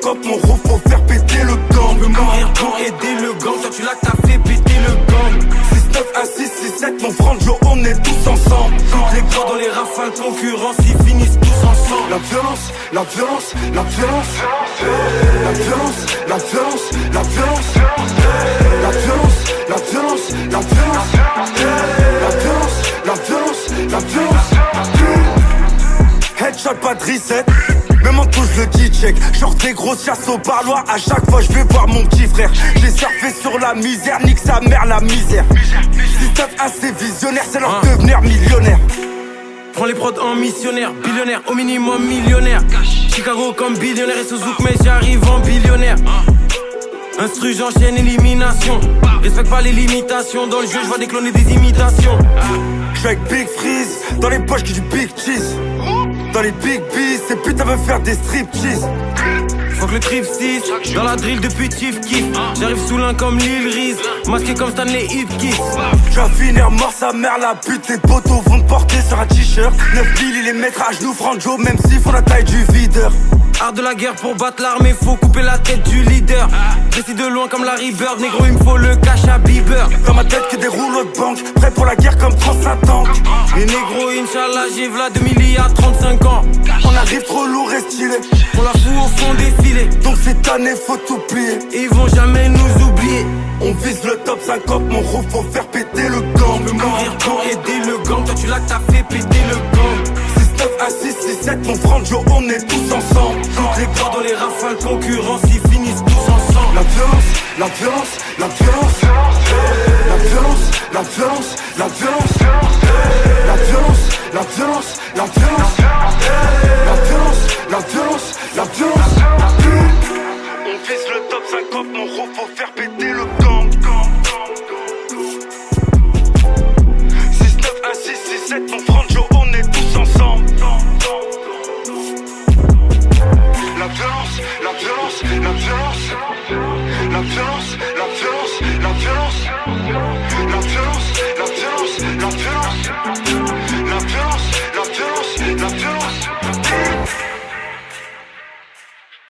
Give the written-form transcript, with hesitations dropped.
syncope, mon rôle faut faire péter le gang. Je veux mourir pour aider le gang, toi tu l'as t'as fait péter le gang. 6, 9, 1, 6, 6, 7, mon franjo, on est tous ensemble. Toutes les gros dans les rafales, concurrence, ils finissent tous ensemble. La violence, la violence, la violence. La violence, la violence, la violence. La violence, la violence, la violence. La violence, la violence, la violence. Headshot, pas de reset. Même en touche le D-check. Genre des grosses chasses au parloir. À chaque fois je vais voir mon petit frère. J'ai surfé sur la misère. Nique sa mère la misère. 6-9 assez visionnaire. C'est leur devenir millionnaire. Prends les prods en missionnaire. Billionnaire, au minimum millionnaire. Chicago comme billionnaire et Suzuki, mais j'arrive en billionnaire. Instru, j'enchaîne élimination. Respecte pas les limitations. Dans le jeu, je vois décloner des imitations. J'suis avec Big Freeze. Dans les poches que du Big Cheese. Dans les Big Bees, ces putes veulent faire des striptease. Faut que le trip 6, dans la drill depuis Chief Keef. J'arrive sous l'un comme Lil Reese, masqué comme Stanley Ipkiss. J'vais finir mort sa mère, la pute, les potos vont te porter sur un t-shirt. 9000 il les mettra à genoux, Franjo, même s'ils font la taille du videur. Art de la guerre pour battre l'armée, faut couper la tête du leader. Précis de loin comme Larry Bird, négro il me faut le cash à Bieber. Dans ma tête que des rouleaux de banque, prêt pour la guerre comme 35 tanks. Et négro, Inch'Allah, j'ai v'là 2000 il y a 35 ans. On arrive trop lourd et stylé, On la fout au fond des filets. donc cette année faut tout plier. Ils vont jamais nous oublier. On vise le top 50, mon rôle faut faire péter le gang. Je veux mourir pour aider le gang, toi tu l'as t'as fait péter le gang. 6, 9, 1, 6, 6, 7, mon franjo, on est tous ensemble. Toutes les gars dans les rafales, concurrence, ils finissent tous ensemble. La violence, la violence, la violence. La violence, la violence, la violence. La violence, la violence, la violence. La violence, la violence, la violence. On vise le top 50, mon rôle faut faire péter le gang. 6, 9, 1, 6, 6, 7, mon franjo, on est tous ensemble. La violence, la violence, la violence. La violence, la violence, la violence.